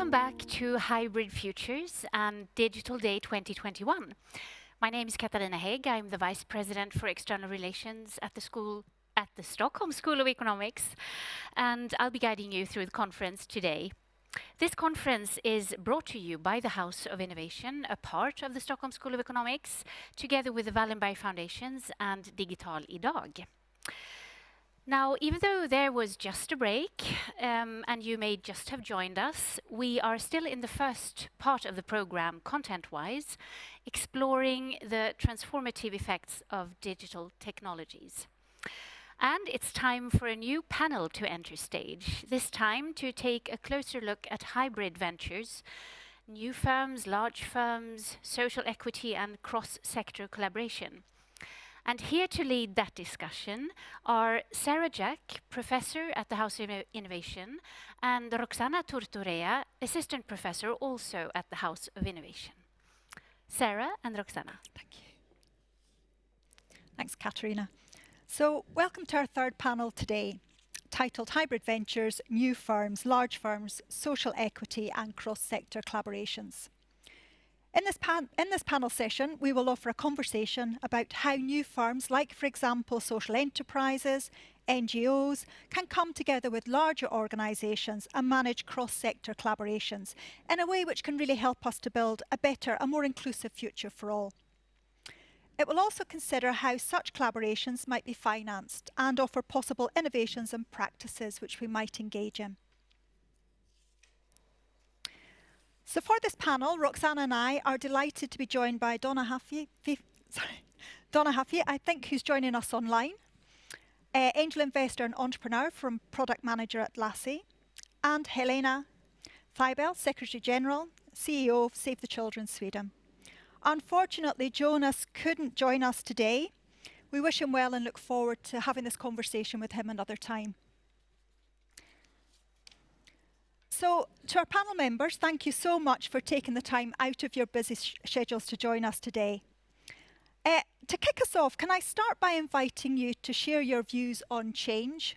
Welcome back to Hybrid Futures and Digital Day 2021. My name is Katarina Hägg. I'm the Vice President for External Relations at the Stockholm School of Economics, and I'll be guiding you through the conference today. This conference is brought to you by the House of Innovation, a part of the Stockholm School of Economics, together with the Wallenberg Foundations and Digital Idag. Now, even though there was just a break, and you may just have joined us, we are still in the first part of the program, content-wise, exploring the transformative effects of digital technologies. And it's time for a new panel to enter stage, this time to take a closer look at hybrid ventures, new firms, large firms, social equity, and cross-sector collaboration. And here to lead that discussion are Sarah Jack, Professor at the House of Innovation, and Roxana Tortorea, Assistant Professor also at the House of Innovation. Sarah and Roxana. Thank you. Thanks, Katarina. So, welcome to our third panel today, titled Hybrid Ventures, New Firms, Large Firms, Social Equity and Cross-Sector Collaborations. In this panel session, we will offer a conversation about how new firms, like, for example, social enterprises, NGOs, can come together with larger organisations and manage cross-sector collaborations in a way which can really help us to build a better, a more inclusive future for all. It will also consider how such collaborations might be financed and offer possible innovations and practices which we might engage in. So for this panel, Roxana and I are delighted to be joined by Donna, I think, who's joining us online, angel investor and entrepreneur from product manager at Lassie, and Helena Feibel, Secretary General, CEO of Save the Children Sweden. Unfortunately, Jonas couldn't join us today. We wish him well and look forward to having this conversation with him another time. So, to our panel members, thank you so much for taking the time out of your busy schedules to join us today. To kick us off, can I start by inviting you to share your views on change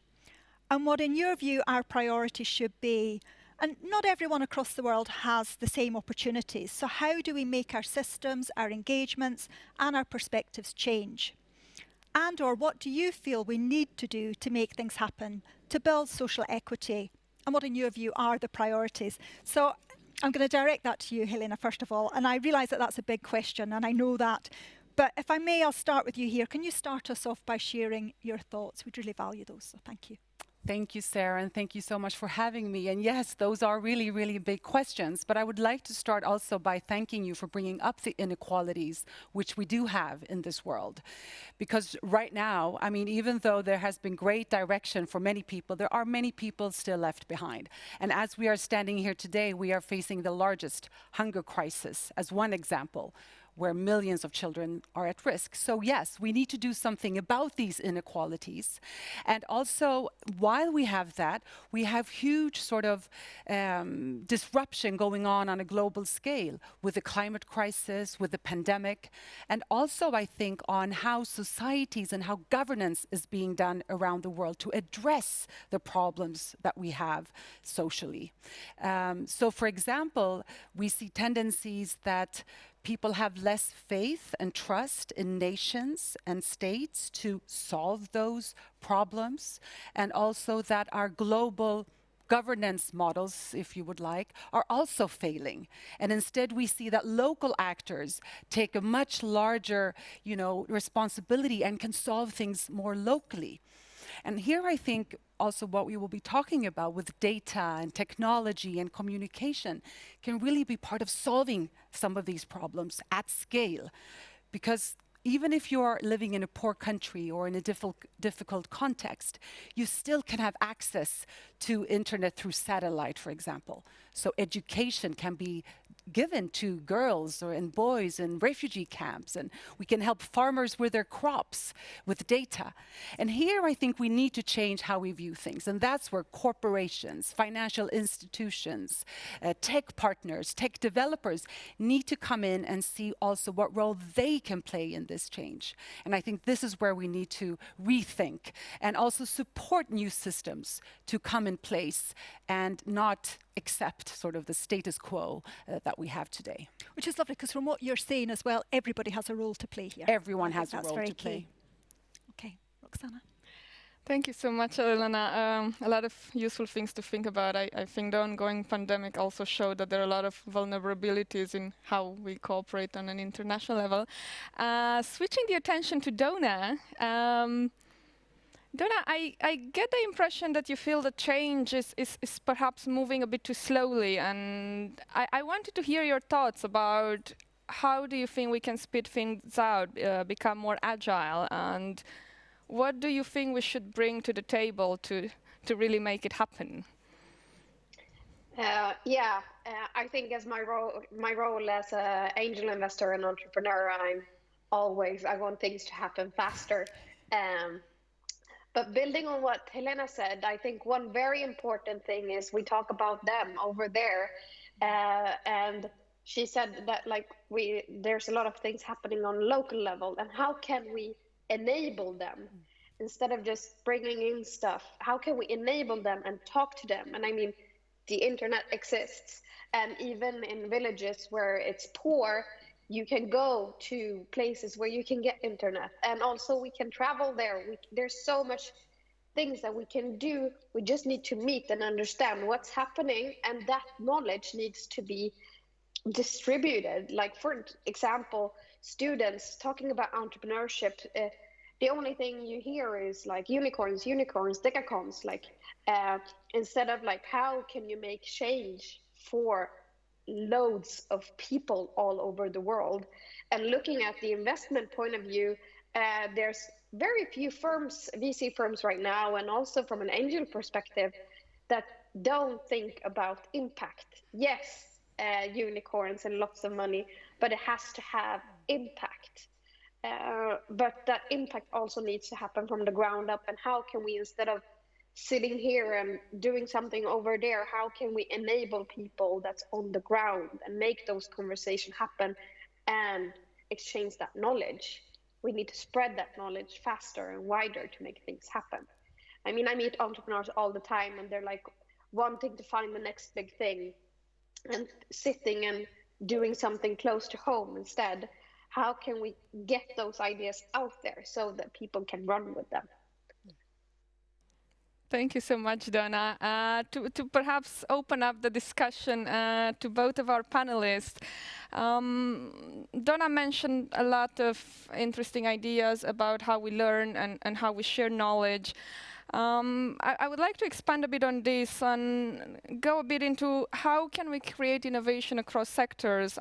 and what, in your view, our priorities should be? And not everyone across the world has the same opportunities. So how do we make our systems, our engagements, and our perspectives change? And or what do you feel we need to do to make things happen, to build social equity? And what, in your view, are the priorities? So I'm going to direct that to you, Helena, first of all. And I realise that that's a big question, and I know that. But if I may, I'll start with you here. Can you start us off by sharing your thoughts? We'd really value those, so thank you. Thank you, Sarah, and thank you so much for having me. And yes, those are really, really big questions. But I would like to start also by thanking you for bringing up the inequalities which we do have in this world. Because right now, I mean, even though there has been great direction for many people, there are many people still left behind. And as we are standing here today, we are facing the largest hunger crisis as one example, where millions of children are at risk. So yes, we need to do something about these inequalities. And also, while we have that, we have huge sort of disruption going on a global scale with the climate crisis, with the pandemic, and also I think on how societies and how governance is being done around the world to address the problems that we have socially. So for example, we see tendencies that people have less faith and trust in nations and states to solve those problems, and also that our global governance models, if you would like, are also failing. And instead we see that local actors take a much larger, responsibility and can solve things more locally. And here I think also what we will be talking about with data and technology and communication can really be part of solving some of these problems at scale. Because even if you are living in a poor country or in a difficult context, you still can have access to internet through satellite, for example. So education can be given to girls and boys in refugee camps, and we can help farmers with their crops with data. And here I think we need to change how we view things, and that's where corporations, financial institutions, tech partners, tech developers need to come in and see also what role they can play in this change. And I think this is where we need to rethink and also support new systems to come in place and not accept sort of the status quo that we have today. Which is lovely, because from what you're saying as well, everybody has a role to play here. Everyone I think has a that's role very to play. key. Okay, Roxana. Thank you so much, Elena. A lot of useful things to think about. I think the ongoing pandemic also showed that there are a lot of vulnerabilities in how we cooperate on an international level. Switching the attention to Donna. Donna, I get the impression that you feel the change is perhaps moving a bit too slowly, and I wanted to hear your thoughts about how do you think we can speed things out, become more agile, and what do you think we should bring to the table to really make it happen? I think as my role as an angel investor and entrepreneur, I want things to happen faster. But building on what Helena said, I think one very important thing is we talk about them over there, and she said that there's a lot of things happening on local level, and how can we enable them instead of just bringing in stuff? How can we enable them and talk to them? And I mean, the internet exists, and even in villages where it's poor, you can go to places where you can get internet, and also we can travel there. There's so much things that we can do. We just need to meet and understand what's happening, and that knowledge needs to be distributed. Like, for example, students talking about entrepreneurship, the only thing you hear is like unicorns, decacorns, instead of how can you make change for loads of people all over the world. And looking at the investment point of view, there's very few firms, VC firms right now, and also from an angel perspective, that don't think about impact. Yes, unicorns and lots of money, but it has to have impact. But that impact also needs to happen from the ground up. And how can we, instead of sitting here and doing something over there, how can we enable people that's on the ground and make those conversations happen and exchange that knowledge? We need to spread that knowledge faster and wider to make things happen. I mean, I meet entrepreneurs all the time, and they're wanting to find the next big thing and sitting and doing something close to home instead. How can we get those ideas out there so that people can run with them? Thank you so much, Donna. To perhaps open up the discussion to both of our panelists, Donna mentioned a lot of interesting ideas about how we learn and how we share knowledge. I would like to expand a bit on this and go a bit into how can we create innovation across sectors.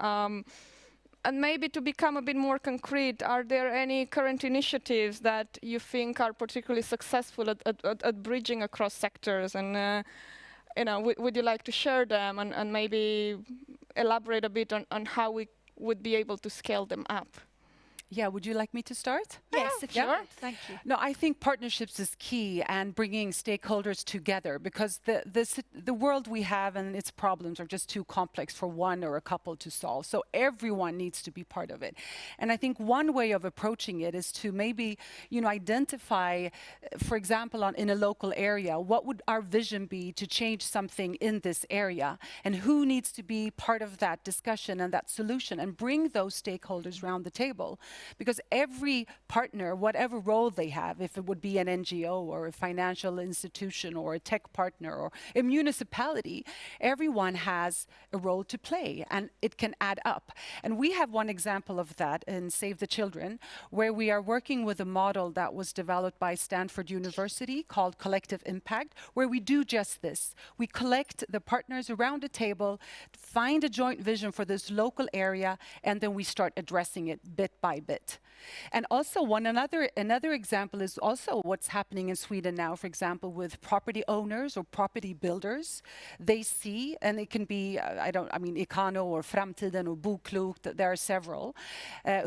And maybe to become a bit more concrete, are there any current initiatives that you think are particularly successful at bridging across sectors? And would you like to share them and maybe elaborate a bit on how we would be able to scale them up? Yeah, would you like me to start? Yes, if you sure. would. Thank you. No, I think partnerships is key, and bringing stakeholders together, because the world we have and its problems are just too complex for one or a couple to solve. So everyone needs to be part of it. And I think one way of approaching it is to maybe, identify, for example, in a local area, what would our vision be to change something in this area, and who needs to be part of that discussion and that solution, and bring those stakeholders around the table. Because every partner, whatever role they have, if it would be an NGO or a financial institution or a tech partner or a municipality, everyone has a role to play, and it can add up. And we have one example of that in Save the Children, where we are working with a model that was developed by Stanford University called Collective Impact, where we do just this. We collect the partners around a table, find a joint vision for this local area, and then we start addressing it bit by bit. And also another example is also what's happening in Sweden now, for example, with property owners or property builders. They see, and it can be, Ikano or Framtiden or Boklok, there are several,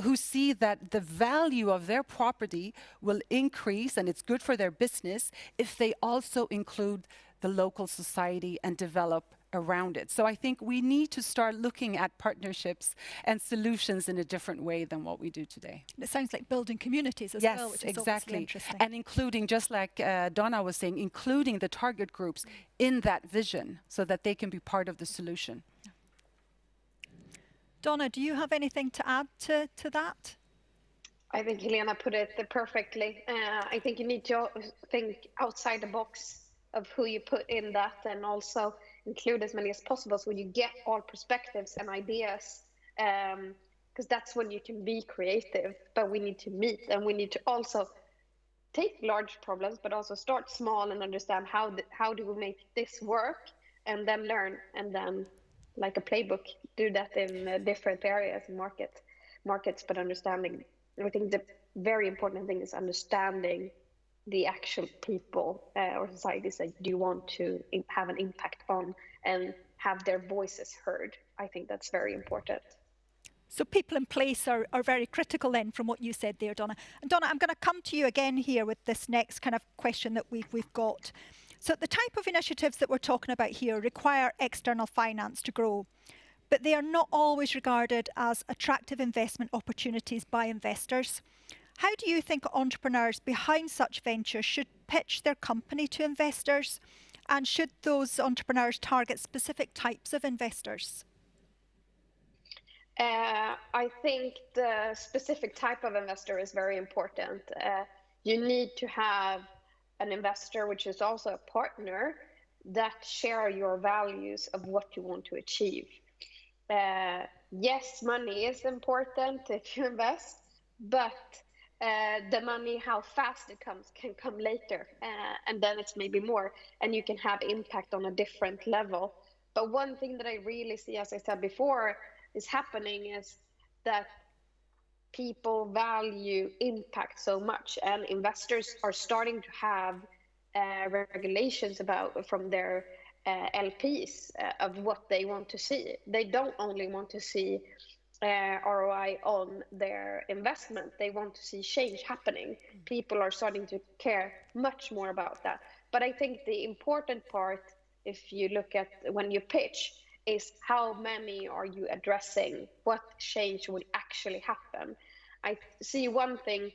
who see that the value of their property will increase, and it's good for their business if they also include the local society and develop around it. So I think we need to start looking at partnerships and solutions in a different way than what we do today. It sounds like building communities as Yes, well, which is obviously exactly. interesting. And including, just like Donna was saying, including the target groups in that vision so that they can be part of the solution. Donna, do you have anything to add to that? I think Helena put it perfectly. I think you need to think outside the box of who you put in that, and also include as many as possible so you get all perspectives and ideas, because that's when you can be creative. But we need to meet, and we need to also take large problems, but also start small and understand how do we make this work, and then learn, and then, like a playbook, do that in different areas and markets. But understanding, I think the very important thing is understanding the actual people or societies that you want to have an impact on and have their voices heard. I think that's very important. So people in place are very critical then, from what you said there, Donna. And Donna, I'm going to come to you again here with this next kind of question that we've got. So the type of initiatives that we're talking about here require external finance to grow, but they are not always regarded as attractive investment opportunities by investors. How do you think entrepreneurs behind such ventures should pitch their company to investors? And should those entrepreneurs target specific types of investors? I think the specific type of investor is very important. You need to have an investor, which is also a partner, that share your values of what you want to achieve. Yes, money is important if you invest, but the money, how fast it comes, can come later, and then it's maybe more, and you can have impact on a different level. But one thing that I really see, as I said before, is happening is that people value impact so much, and investors are starting to have regulations from their LPs of what they want to see. They don't only want to see ROI on their investment, they want to see change happening. People are starting to care much more about that. But I think the important part, if you look at when you pitch, is how many are you addressing? What change would actually happen? I see one thing,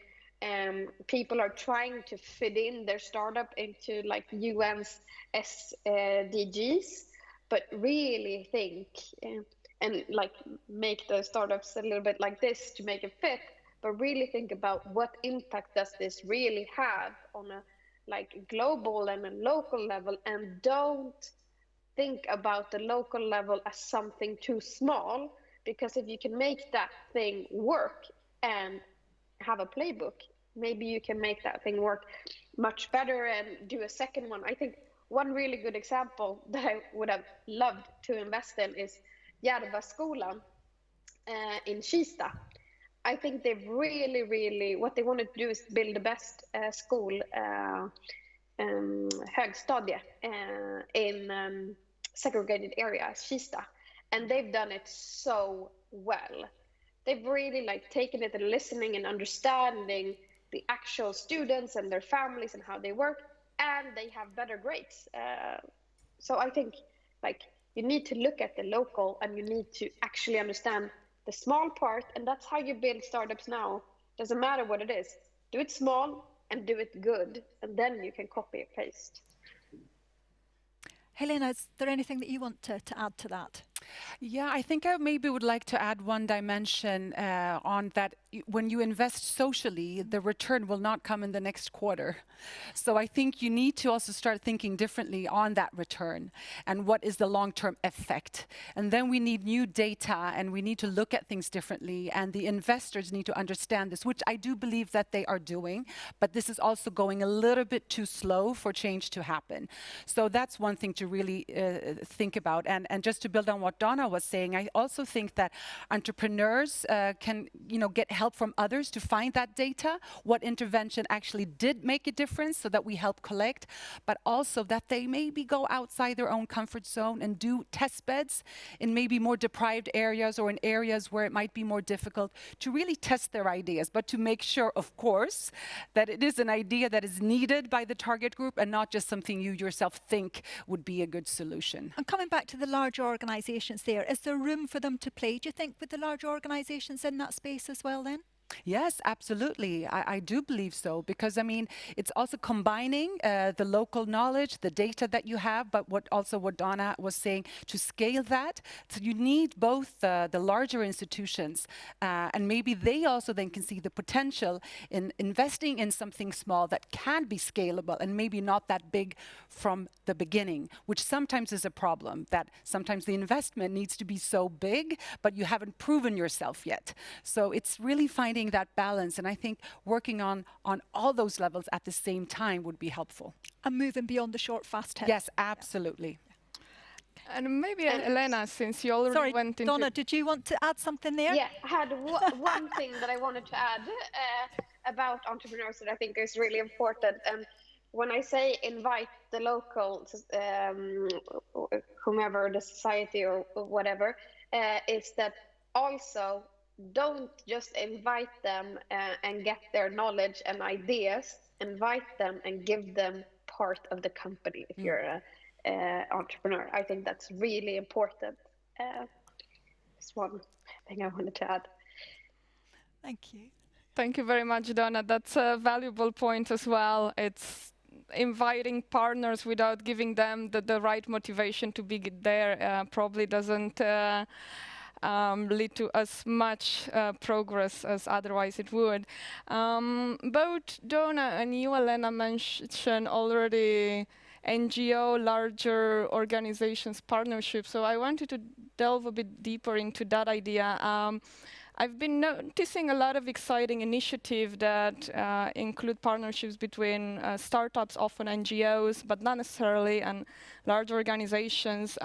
people are trying to fit in their startup into like UN's SDGs, but really think and like make the startups a little bit like this to make it fit, but really think about what impact does this really have on a like global and a local level, and don't think about the local level as something too small, because if you can make that thing work and have a playbook, maybe you can make that thing work much better and do a second one. I think one really good example that I would have loved to invest in is Järvaskolan in Kista. I think they've really, what they wanted to do is build the best school, högstadie, in segregated areas, Kista. And they've done it so well. They've really like taken it and listening and understanding the actual students and their families and how they work, and they have better grades. So I think like you need to look at the local, and you need to actually understand the small part, and that's how you build startups now. Doesn't matter what it is. Do it small and do it good, and then you can copy and paste. Helena, is there anything that you want to add to that? Yeah, I think I maybe would like to add one dimension on that. When you invest socially, the return will not come in the next quarter. So I think you need to also start thinking differently on that return and what is the long-term effect. And then we need new data, and we need to look at things differently, and the investors need to understand this, which I do believe that they are doing, but this is also going a little bit too slow for change to happen. So that's one thing to really think about. And just to build on what Donna was saying, I also think that entrepreneurs can, get help from others to find that data, what intervention actually did make a difference so that we help collect, but also that they maybe go outside their own comfort zone and do test beds in maybe more deprived areas or in areas where it might be more difficult to really test their ideas, but to make sure, of course, that it is an idea that is needed by the target group and not just something you yourself think would be a good solution. And coming back to the large organisations there, is there room for them to play, do you think, with the large organisations in that space as well then? Yes, absolutely. I do believe so, because I mean, it's also combining the local knowledge, the data that you have, but what Donna was saying, to scale that. So you need both the larger institutions, and maybe they also then can see the potential in investing in something small that can be scalable and maybe not that big from the beginning, which sometimes is a problem, that sometimes the investment needs to be so big, but you haven't proven yourself yet. So it's really finding that balance, and I think working on all those levels at the same time would be helpful. And moving beyond the short, fast hit. Yes, absolutely. And maybe Elena, since you already went into... Donna, did you want to add something there? Yeah, I had one thing that I wanted to add about entrepreneurs that I think is really important. And when I say invite the local, whomever, the society or whatever, is that also don't just invite them and get their knowledge and ideas. Invite them and give them part of the company if you're an entrepreneur. I think that's really important. That's one thing I wanted to add. Thank you. Thank you very much, Donna. That's a valuable point as well. It's inviting partners without giving them the right motivation to be there probably doesn't lead to as much progress as otherwise it would. Both Donna and you, Elena, mentioned already NGO, larger organizations, partnerships. So I wanted to delve a bit deeper into that idea. I've been noticing a lot of exciting initiatives that include partnerships between startups, often NGOs, but not necessarily, and large organizations.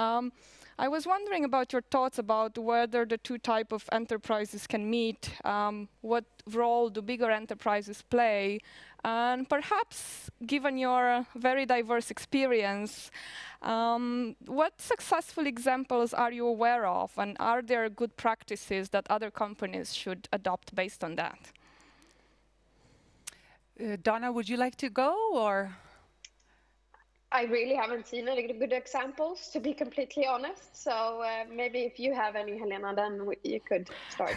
I was wondering about your thoughts about whether the two types of enterprises can meet, what role do bigger enterprises play, and perhaps, given your very diverse experience, what successful examples are you aware of, and are there good practices that other companies should adopt based on that? Donna, would you like to go, or? I really haven't seen any good examples, to be completely honest. So maybe if you have any, Helena, then you could start.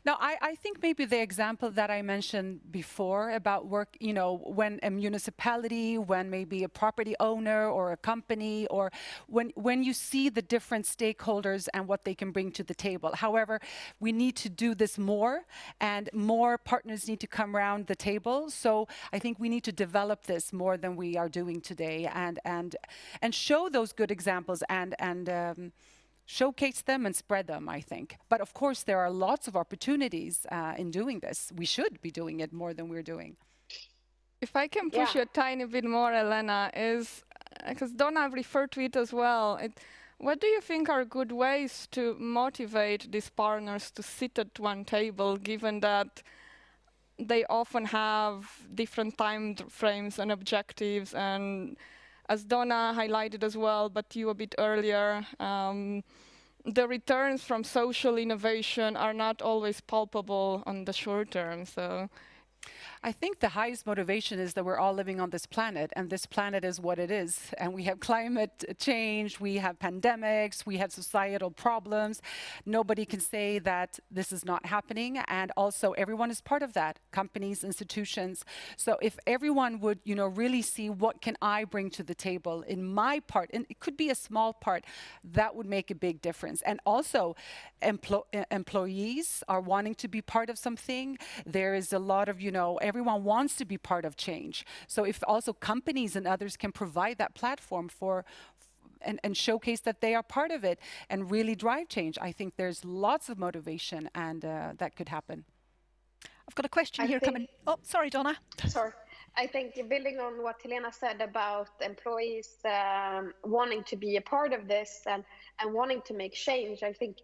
No, I think maybe the example that I mentioned before about work, when a municipality, when maybe a property owner or a company, or when you see the different stakeholders and what they can bring to the table. However, we need to do this more, and more partners need to come around the table. So I think we need to develop this more than we are doing today, and show those good examples and showcase them and spread them, I think. But of course, there are lots of opportunities in doing this. We should be doing it more than we're doing. If I can push you a tiny bit more, Elena, is, because Donna referred to it as well, what do you think are good ways to motivate these partners to sit at one table, given that they often have different time frames and objectives, and as Donna highlighted as well, but you a bit earlier, the returns from social innovation are not always palpable on the short term. So I think the highest motivation is that we're all living on this planet, and this planet is what it is. And we have climate change, we have pandemics, we have societal problems. Nobody can say that this is not happening, and also everyone is part of that, companies, institutions. So if everyone would, really see what can I bring to the table in my part, and it could be a small part, that would make a big difference. And also, employees are wanting to be part of something. There is a lot of, everyone wants to be part of change. So if also companies and others can provide that platform and showcase that they are part of it and really drive change, I think there's lots of motivation, and that could happen. I've got a question here coming. Oh, sorry, Donna. Sorry. I think building on what Helena said about employees wanting to be a part of this and wanting to make change, I think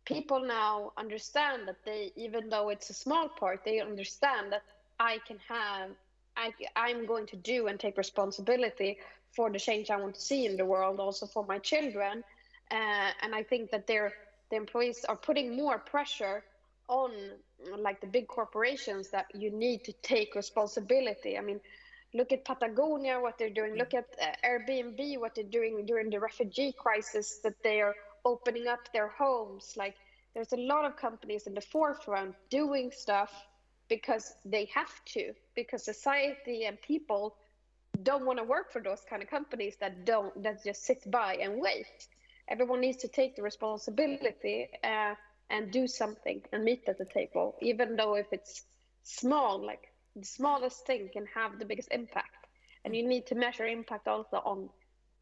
people now understand that they, even though it's a small part, they understand that I'm going to do and take responsibility for the change I want to see in the world, also for my children. And I think that the employees are putting more pressure on like the big corporations that you need to take responsibility. I mean, look at Patagonia, what they're doing. Look at Airbnb, what they're doing during the refugee crisis, that they are opening up their homes. Like, there's a lot of companies in the forefront doing stuff because they have to, because society and people don't want to work for those kind of companies that just sit by and wait. Everyone needs to take the responsibility and do something and meet at the table, even though if it's small, like the smallest thing can have the biggest impact. And you need to measure impact also on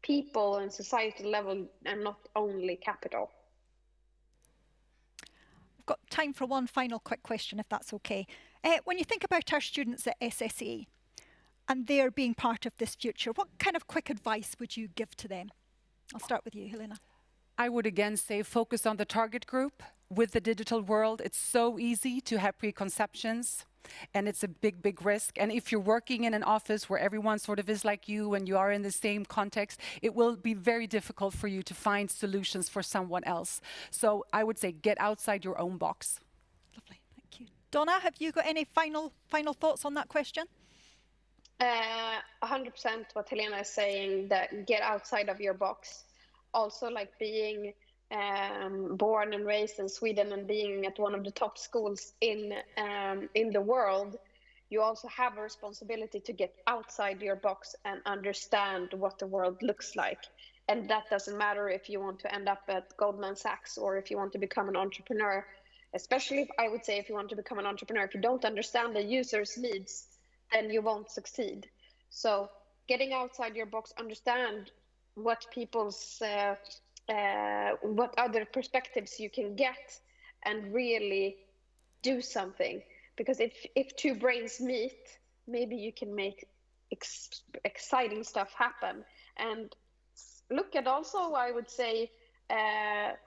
people and society level and not only capital. We've got time for one final quick question, if that's okay. When you think about our students at SSE and they're being part of this future, what kind of quick advice would you give to them? I'll start with you, Helena. I would again say focus on the target group. With the digital world, it's so easy to have preconceptions, and it's a big, big risk. And if you're working in an office where everyone sort of is like you and you are in the same context, it will be very difficult for you to find solutions for someone else. So I would say get outside your own box. Lovely, thank you. Donna, have you got any final thoughts on that question? 100% what Helena is saying, that get outside of your box. Also, like being born and raised in Sweden and being at one of the top schools in the world, you also have a responsibility to get outside your box and understand what the world looks like. And that doesn't matter if you want to end up at Goldman Sachs or if you want to become an entrepreneur. Especially if, I would say, if you want to become an entrepreneur, if you don't understand the user's needs, then you won't succeed. So getting outside your box, understand what people's what other perspectives you can get, and really do something. Because if two brains meet, maybe you can make exciting stuff happen. And look at also, I would say,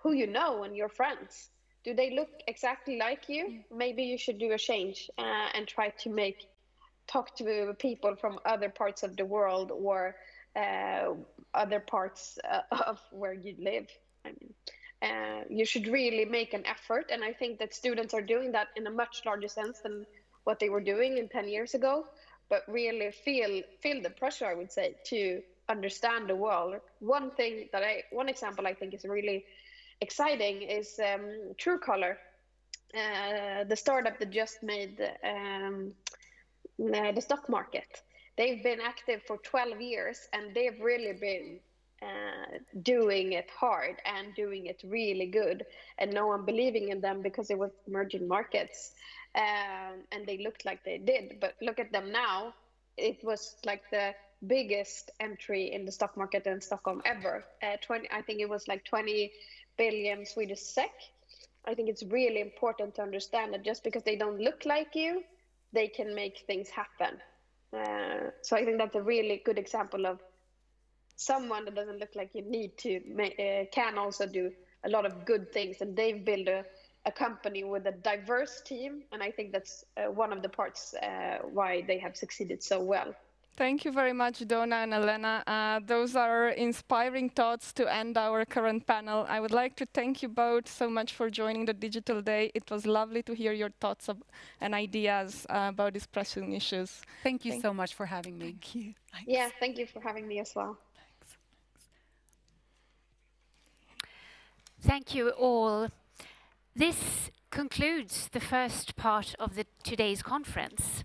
who you know and your friends. Do they look exactly like you? Maybe you should do a change and try to talk to people from other parts of the world or other parts of where you live. I mean, you should really make an effort, and I think that students are doing that in a much larger sense than what they were doing in 10 years ago, but really feel the pressure, I would say, to understand the world. One example I think is really exciting is Truecaller, the startup that just made the stock market. They've been active for 12 years, and they've really been doing it hard and doing it really good, and no one believing in them because it was emerging markets, and they looked like they did. But look at them now. It was like the biggest entry in the stock market in Stockholm ever. I think it was like 20 billion Swedish SEK. I think it's really important to understand that just because they don't look like you, they can make things happen. So I think that's a really good example of someone that doesn't look like you need to can also do a lot of good things, and they've built a company with a diverse team, and I think that's one of the parts why they have succeeded so well. Thank you very much, Donna and Elena. Those are inspiring thoughts to end our current panel. I would like to thank you both so much for joining the Digital Day. It was lovely to hear your thoughts and ideas about these pressing issues. Thank you so much for having me. Thank you. Thanks. Yeah, thank you for having me as well. Thank you all. This concludes the first part of today's conference.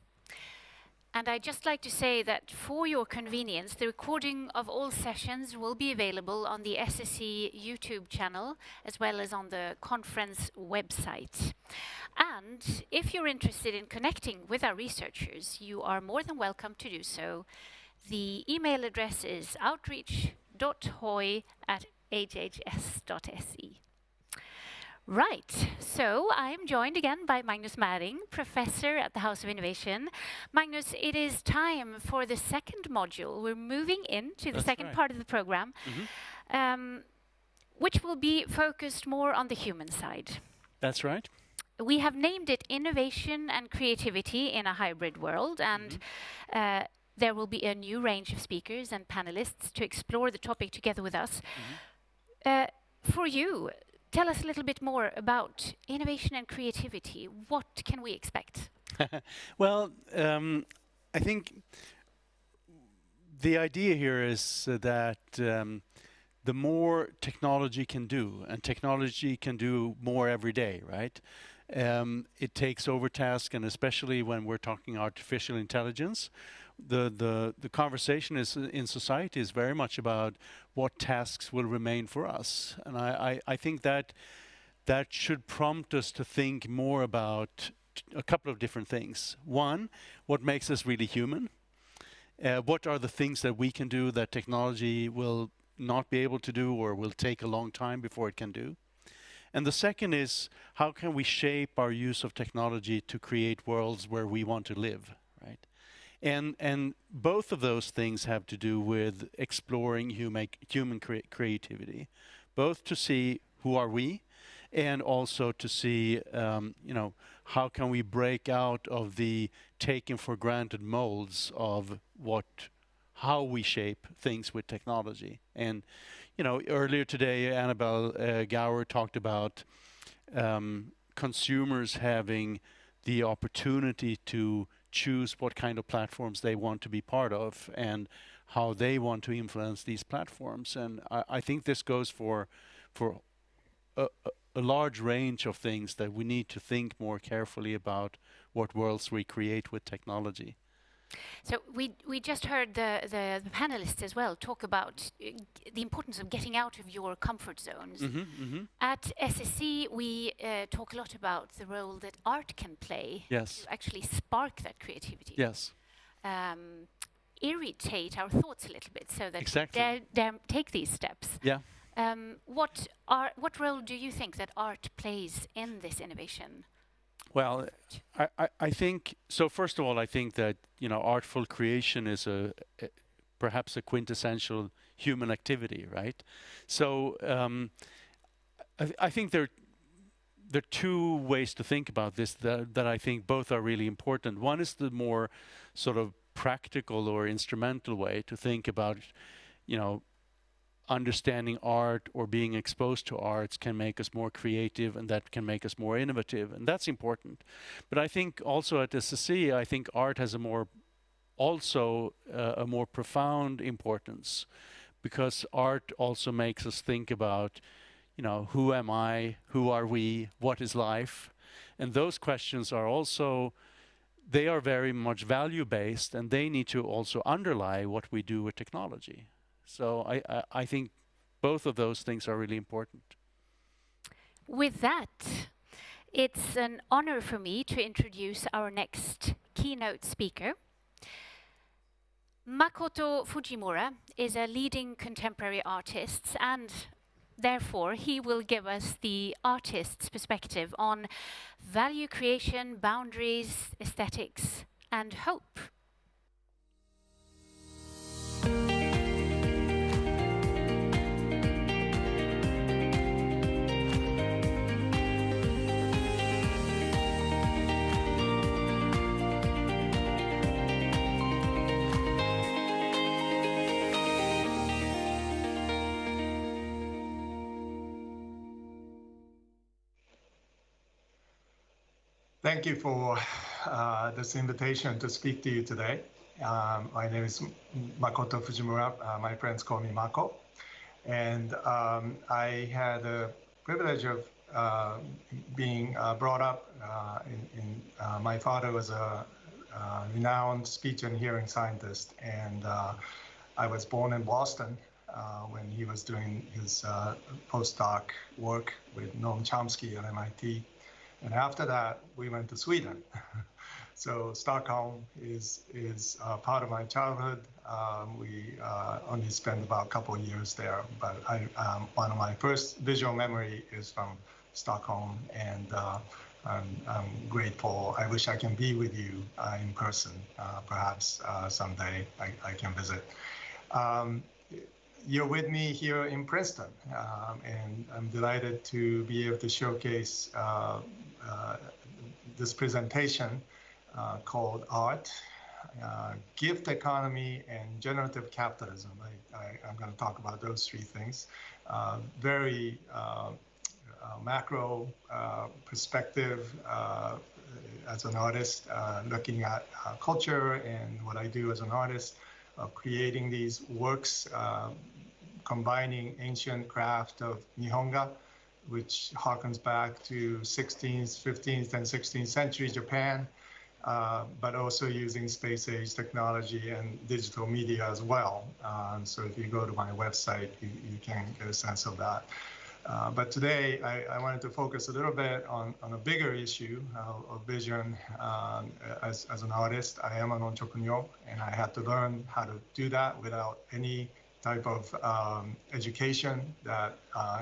And I'd just like to say that for your convenience, the recording of all sessions will be available on the SSE YouTube channel, as well as on the conference website. And if you're interested in connecting with our researchers, you are more than welcome to do so. The email address is outreach.hoy@hhs.se. Right, so I'm joined again by Magnus Maring, professor at the House of Innovation. Magnus, it is time for the second module. We're moving into the second part of the program, which will be focused more on the human side. That's right. We have named it Innovation and Creativity in a Hybrid World, and there will be a new range of speakers and panelists to explore the topic together with us. For you, tell us a little bit more about innovation and creativity. What can we expect? Well, I think the idea here is that the more technology can do, and technology can do more every day, right? It takes over tasks, and especially when we're talking artificial intelligence, the conversation is in society is very much about what tasks will remain for us, and I think that should prompt us to think more about a couple of different things. One, what makes us really human? What are the things that we can do that technology will not be able to do or will take a long time before it can do? And the second is, how can we shape our use of technology to create worlds where we want to live, right? And both of those things have to do with exploring human creativity, both to see who are we, and also to see, how can we break out of the taken for granted molds of how we shape things with technology. And earlier today, Annabelle Gower talked about consumers having the opportunity to choose what kind of platforms they want to be part of and how they want to influence these platforms. And I think this goes for a large range of things that we need to think more carefully about what worlds we create with technology. So we just heard the panelists as well talk about the importance of getting out of your comfort zones. At SSC, we talk a lot about the role that art can play to actually spark that creativity. Yes. Irritate our thoughts a little bit so that Exactly. we dare take these steps. Yeah. What role do you think that art plays in this innovation? Well, I think so. First of all, I think that artful creation is perhaps a quintessential human activity, right? So I think there are two ways to think about this that I think both are really important. One is the more sort of practical or instrumental way to think about, understanding art or being exposed to arts can make us more creative, and that can make us more innovative, and that's important. But I think also at SSC, I think art has a more profound importance, because art also makes us think about, who am I, who are we, what is life, and those questions are also, they are very much value-based, and they need to also underlie what we do with technology. So I think both of those things are really important. With that, it's an honor for me to introduce our next keynote speaker. Makoto Fujimura is a leading contemporary artist, and therefore he will give us the artist's perspective on value creation, boundaries, aesthetics, and hope. Thank you for this invitation to speak to you today. My name is Makoto Fujimura. My friends call me Mako. And I had the privilege of being brought up my father was a renowned speech and hearing scientist. And I was born in Boston when he was doing his postdoc work with Noam Chomsky at MIT. And after that, we went to Sweden. So Stockholm is part of my childhood. We only spent about a couple of years there, but one of my first visual memory is from Stockholm, and I'm grateful. I wish I can be with you in person. Perhaps someday I can visit. You're with me here in Princeton, and I'm delighted to be able to showcase this presentation called Art, Gift Economy, and Generative Capitalism. I'm going to talk about those three things. Very macro perspective as an artist, looking at culture and what I do as an artist, of creating these works, combining ancient craft of Nihonga, which harkens back to 16th, 15th, and 16th century Japan, but also using space age technology and digital media as well. So if you go to my website, you can get a sense of that. But today, I wanted to focus a little bit on a bigger issue of vision. As an artist, I am an entrepreneur, and I had to learn how to do that without any type of education that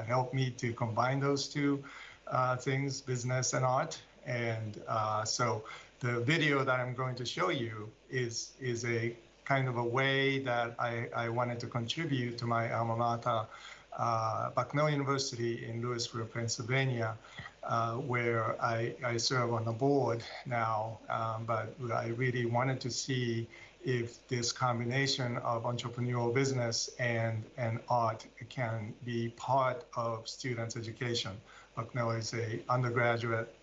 helped me to combine those two things, business and art. And so the video that I'm going to show you is a kind of a way that I wanted to contribute to my alma mater, Bucknell University in Louisville, Pennsylvania, where I serve on the board now, but I really wanted to see if this combination of entrepreneurial business and art can be part of students' education. Bucknell is a undergraduate,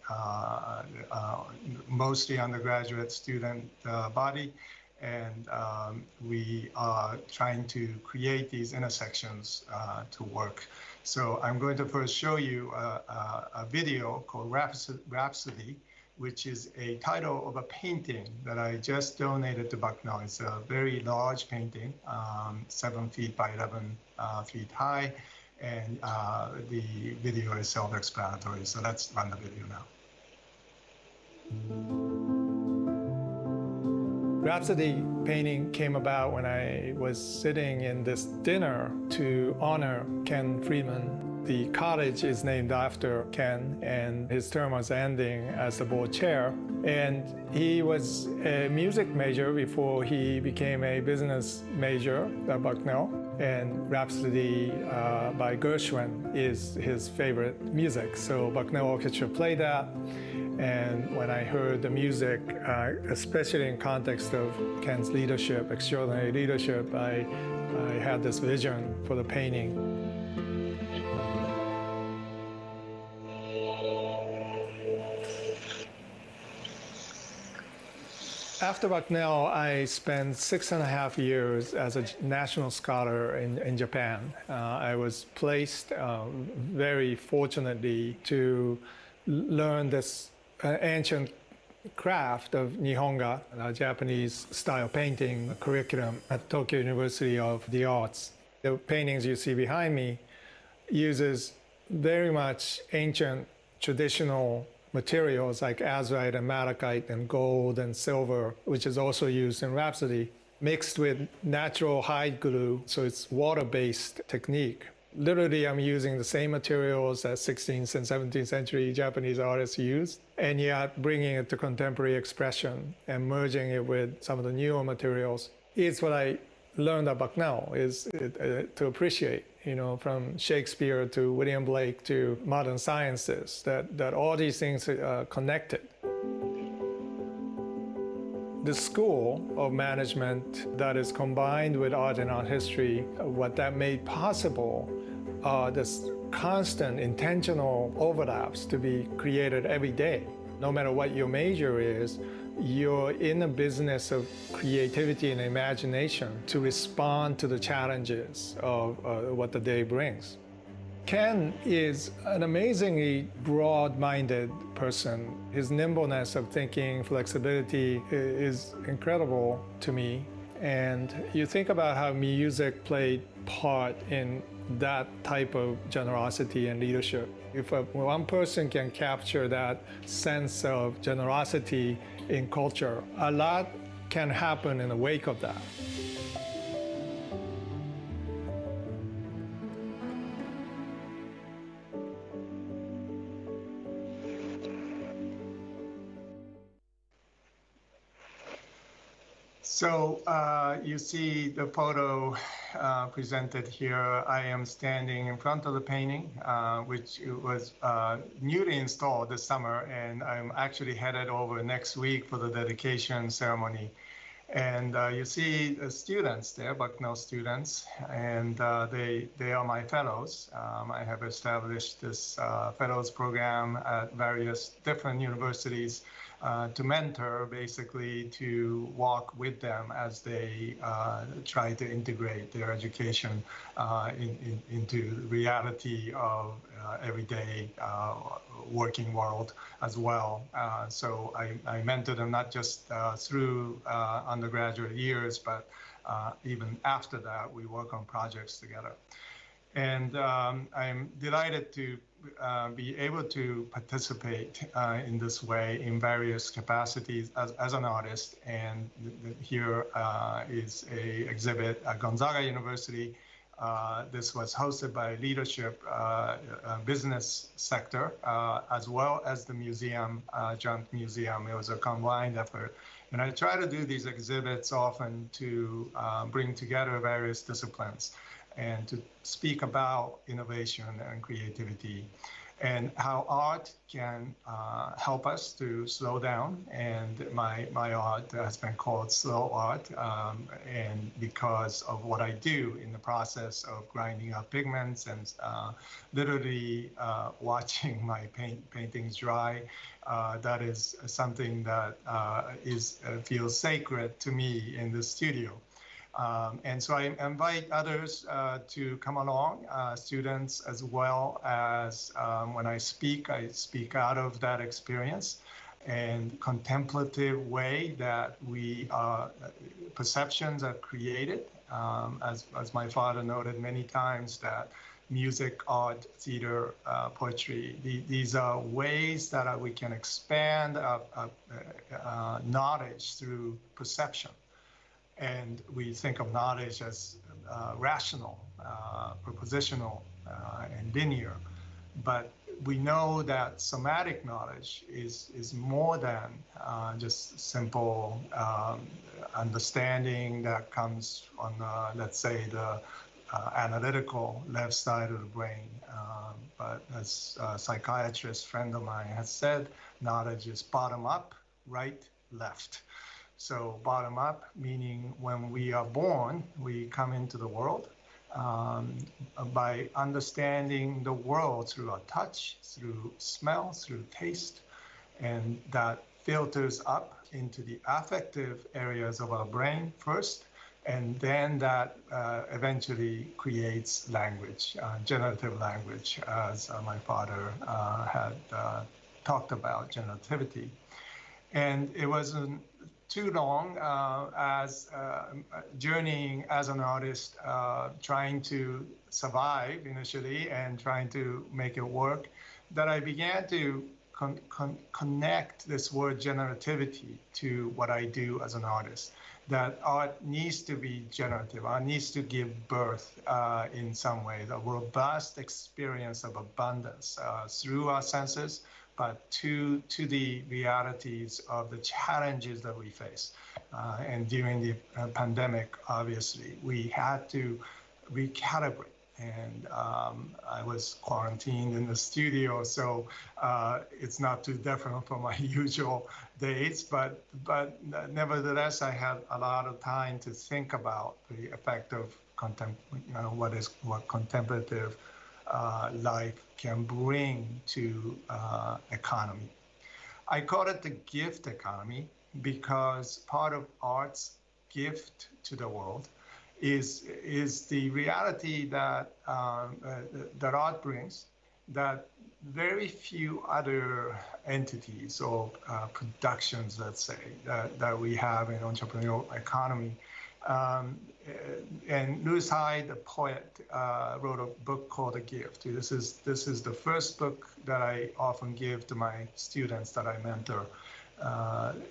mostly undergraduate student body, and we are trying to create these intersections to work. So I'm going to first show you a video called Rhapsody, which is a title of a painting that I just donated to Bucknell. It's a very large painting, 7 feet by 11 feet high, and the video is self-explanatory. So let's run the video now. Rhapsody painting came about when I was sitting in this dinner to honor Ken Friedman. The college is named after Ken, and his term was ending as the board chair. And he was a music major before he became a business major at Bucknell. And Rhapsody by Gershwin is his favorite music. So Bucknell Orchestra played that. And when I heard the music, especially in context of Ken's leadership, extraordinary leadership, I had this vision for the painting. After Bucknell, I spent 6.5 years as a national scholar in Japan. I was placed very fortunately to learn this ancient craft of Nihonga, a Japanese style painting curriculum at Tokyo University of the Arts. The paintings you see behind me uses very much ancient traditional materials like azurite and malachite and gold and silver, which is also used in Rhapsody, mixed with natural hide glue, so it's water-based technique. Literally, I'm using the same materials that 16th and 17th century Japanese artists used, and yet bringing it to contemporary expression and merging it with some of the newer materials. It's what I learned at Bucknell, is to appreciate, from Shakespeare to William Blake to modern sciences, that all these things are connected. The school of management that is combined with art and art history, what that made possible are this constant intentional overlaps to be created every day. No matter what your major is, you're in a business of creativity and imagination to respond to the challenges of what the day brings. Ken is an amazingly broad-minded person. His nimbleness of thinking, flexibility is incredible to me. And you think about how music played part in that type of generosity and leadership. If one person can capture that sense of generosity in culture, a lot can happen in the wake of that. So you see the photo presented here. I am standing in front of the painting, which was newly installed this summer, and I'm actually headed over next week for the dedication ceremony. And you see the students there, Bucknell students, and they are my fellows. I have established this fellows program at various different universities to mentor, basically to walk with them as they try to integrate their education into the reality of everyday working world as well. So I mentor them not just through undergraduate years, but even after that, we work on projects together. And I'm delighted to be able to participate in this way in various capacities as an artist. And here is a exhibit at Gonzaga University. This was hosted by leadership business sector, as well as the museum, Junk Museum. It was a combined effort. And I try to do these exhibits often to bring together various disciplines and to speak about innovation and creativity and how art can help us to slow down. And my art has been called slow art. And because of what I do in the process of grinding up pigments and literally watching my paintings dry, that is something that feels sacred to me in the studio. And so I invite others to come along, students as well as when I speak out of that experience and contemplative way that perceptions are created. As my father noted many times, that music, art, theater, poetry, these are ways that we can expand knowledge through perception. And we think of knowledge as rational, propositional, and linear. But we know that somatic knowledge is more than just simple understanding that comes on, let's say, the analytical left side of the brain. But as a psychiatrist friend of mine has said, knowledge is bottom up, right, left. So bottom up, meaning when we are born, we come into the world by understanding the world through our touch, through smell, through taste, and that filters up into the affective areas of our brain first, and then that eventually creates language, generative language, as my father had talked about generativity. And it wasn't too long as journeying as an artist, trying to survive initially and trying to make it work, that I began to connect this word generativity to what I do as an artist. That art needs to be generative, art needs to give birth in some way, a robust experience of abundance through our senses, but to the realities of the challenges that we face. And during the pandemic, obviously, we had to recalibrate. And I was quarantined in the studio, so it's not too different from my usual days. But nevertheless, I had a lot of time to think about the effect of what contemplative life can bring to economy. I call it the gift economy because part of art's gift to the world is the reality that that art brings, that very few other entities or productions, let's say, that we have in entrepreneurial economy. And Lewis Hyde, the poet, wrote a book called A Gift. This is the first book that I often give to my students that I mentor.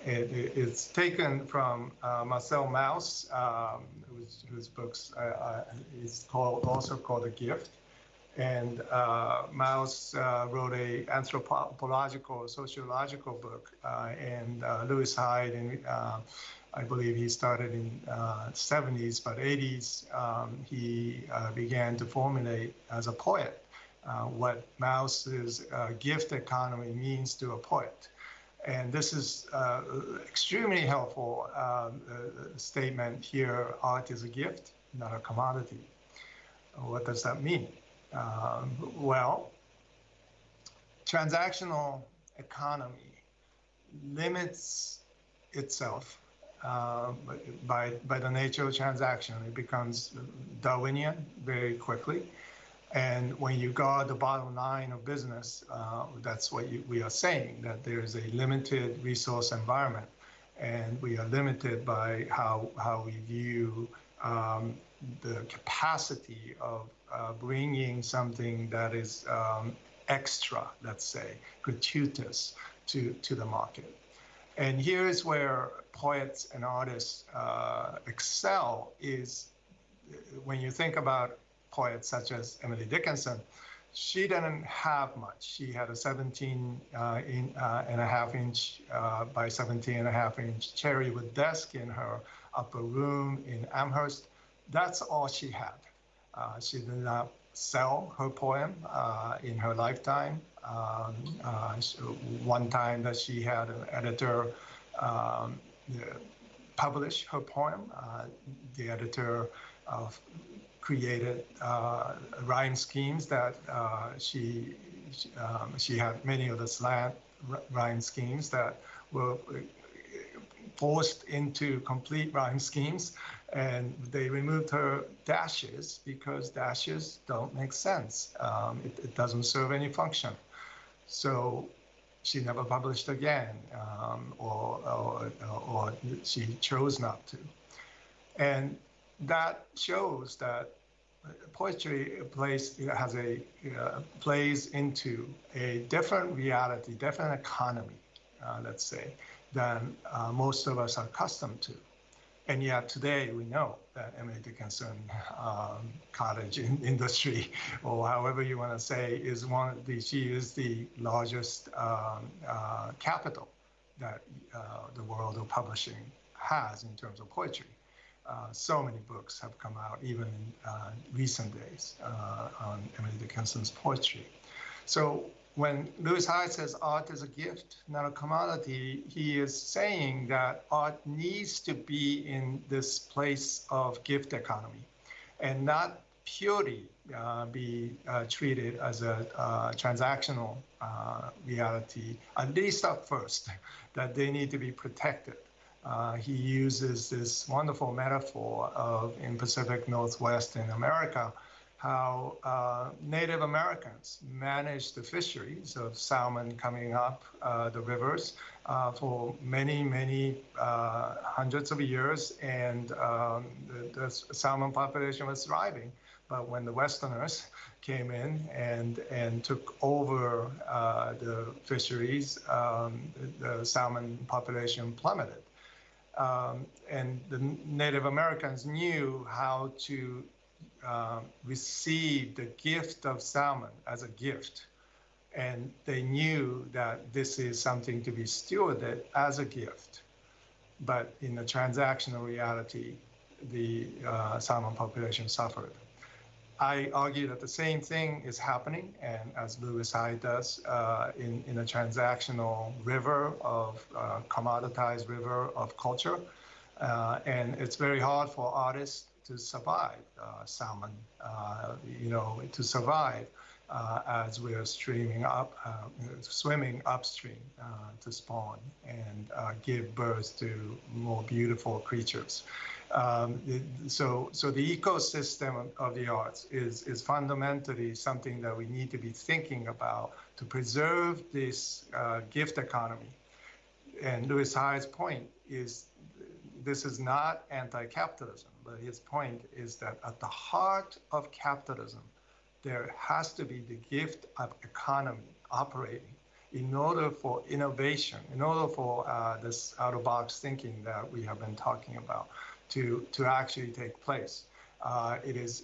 It's taken from Marcel Mauss, whose books is also called A Gift. And Mauss wrote an anthropological, sociological book, and Lewis Hyde I believe he started in 70s, but 80s, he began to formulate as a poet what Mauss's gift economy means to a poet. And this is extremely helpful statement here, art is a gift, not a commodity. What does that mean? Well, transactional economy limits itself by the nature of transaction. It becomes Darwinian very quickly. And when you guard the bottom line of business, that's what we are saying, that there is a limited resource environment, and we are limited by how we view the capacity of bringing something that is extra, let's say, gratuitous to the market. And here's where poets and artists excel is when you think about poets such as Emily Dickinson, she didn't have much. She had a 17.5-inch by 17.5-inch cherrywood desk in her upper room in Amherst. That's all she had. She did not sell her poem in her lifetime. One time that she had an editor publish her poem, the editor created rhyme schemes that she had many of the slant rhyme schemes that were forced into complete rhyme schemes, and they removed her dashes because dashes don't make sense. It doesn't serve any function. So she never published again, or she chose not to. And that shows that poetry plays into a different reality, different economy, let's say, than most of us are accustomed to. And yet today we know that Emily Dickinson cottage industry, or however you want to say, she is the largest capital that the world of publishing has in terms of poetry. So many books have come out, even in recent days, on Emily Dickinson's poetry. So when Lewis Hyde says art is a gift, not a commodity, he is saying that art needs to be in this place of gift economy and not purely be treated as a transactional reality, at least at first, that they need to be protected. He uses this wonderful metaphor of in Pacific Northwest in America, how Native Americans managed the fisheries of salmon coming up the rivers for many, many hundreds of years, and the salmon population was thriving. But when the Westerners came in and took over the fisheries, the salmon population plummeted. And the Native Americans knew how to receive the gift of salmon as a gift. And they knew that this is something to be stewarded as a gift. But in the transactional reality, the salmon population suffered. I argue that the same thing is happening, and as Lewis Hyde does, in a transactional river of commoditized river of culture. And it's very hard for artists to survive salmon, to survive as we're swimming upstream to spawn and give birth to more beautiful creatures. So the ecosystem of the arts is fundamentally something that we need to be thinking about to preserve this gift economy. And Lewis Hyde's point is this is not anti-capitalism, but his point is that at the heart of capitalism, there has to be the gift of economy operating in order for innovation, in order for this out-of-box thinking that we have been talking about to actually take place. It is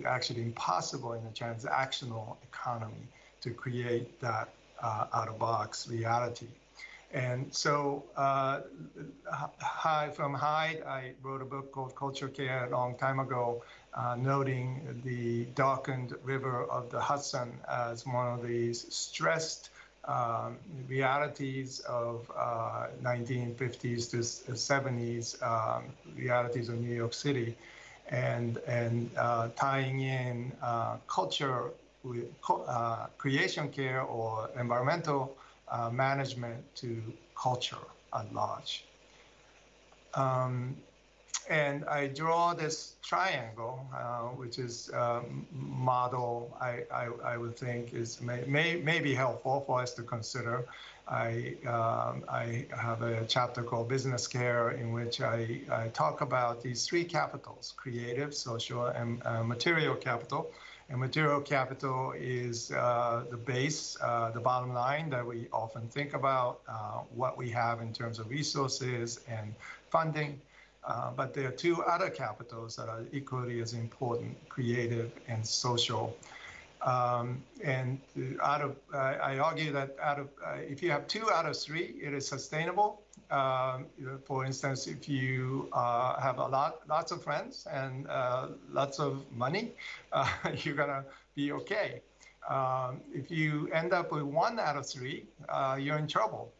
actually impossible in a transactional economy to create that out-of-box reality. And so from Hyde, I wrote a book called Culture Care a long time ago, noting the darkened river of the Hudson as one of these stressed realities of 1950s to 70s realities of New York City, and tying in culture with creation care or environmental management to culture at large. And I draw this triangle, which is model I would think is may be helpful for us to consider. I have a chapter called Business Care in which I talk about these three capitals: creative, social, and material capital. And material capital is the base, the bottom line that we often think about, what we have in terms of resources and funding. But there are two other capitals that are equally as important: creative and social. And I argue that if you have two out of three, it is sustainable. For instance, if you have lots of friends and lots of money, you're gonna be okay. If you end up with one out of three, you're in trouble.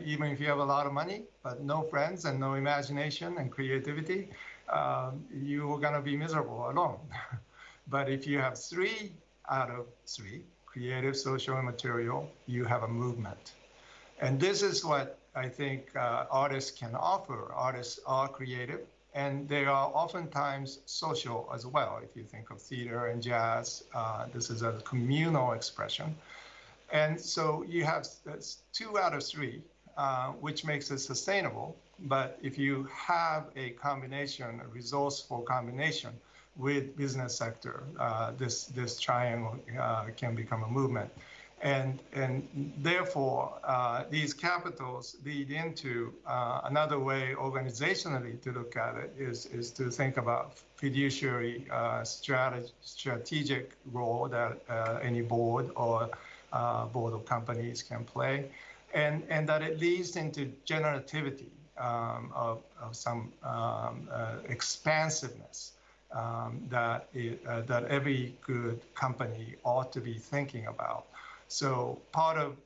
Even if you have a lot of money, but no friends and no imagination and creativity, you're gonna be miserable alone. But if you have three out of three, creative, social, and material, you have a movement. And this is what I think artists can offer. Artists are creative, and they are oftentimes social as well. If you think of theater and jazz, this is a communal expression. And so you have two out of three, which makes it sustainable. But if you have a combination, a resourceful combination with business sector, this triangle can become a movement. And therefore, these capitals lead into another way organizationally to look at it is to think about fiduciary strategic role that any board or board of companies can play, and that it leads into generativity of some expansiveness that every good company ought to be thinking about. So part of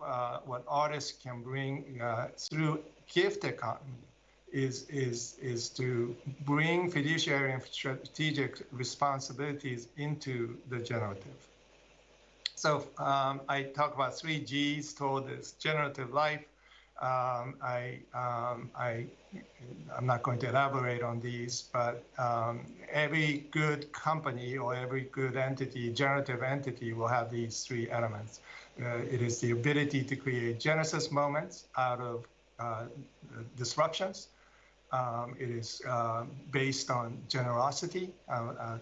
what artists can bring through gift economy is to bring fiduciary and strategic responsibilities into the generative. So I talk about 3 Gs toward this generative life. I'm not going to elaborate on these, but every good company or every good entity, generative entity, will have these 3 elements. It is the ability to create genesis moments out of disruptions. It is based on generosity,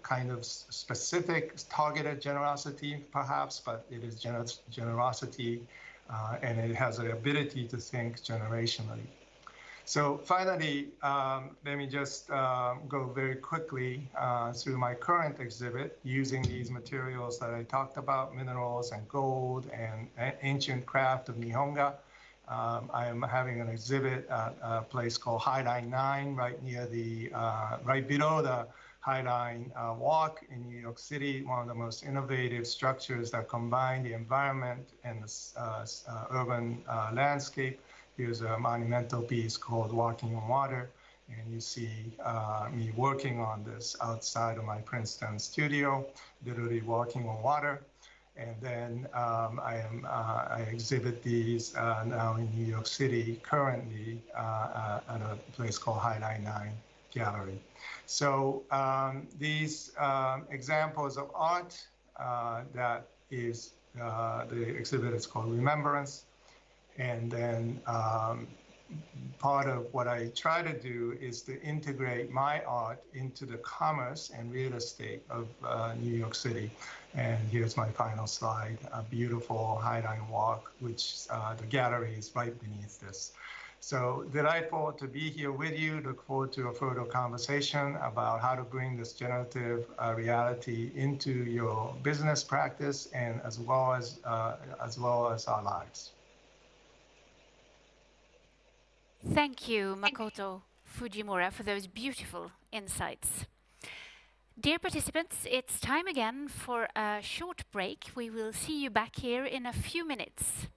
kind of specific targeted generosity perhaps, but it is generosity, and it has the ability to think generationally. So finally, let me just go very quickly through my current exhibit using these materials that I talked about, minerals and gold and ancient craft of Nihonga. I am having an exhibit at a place called High Line 9, right near the, right below the High Line Walk in New York City, one of the most innovative structures that combine the environment and the urban landscape. Here's a monumental piece called Walking on Water, and you see me working on this outside of my Princeton studio, literally walking on water. And then I exhibit these now in New York City currently at a place called High Line 9 Gallery. So these examples of art that is, the exhibit is called Remembrance. And then part of what I try to do is to integrate my art into the commerce and real estate of New York City. And here's my final slide, a beautiful High Line Walk, which the gallery is right beneath this. So delightful to be here with you. Look forward to a further conversation about how to bring this generative reality into your business practice and as well as our lives. Thank you, Makoto Fujimura, for those beautiful insights. Dear participants, it's time again for a short break. We will see you back here in a few minutes.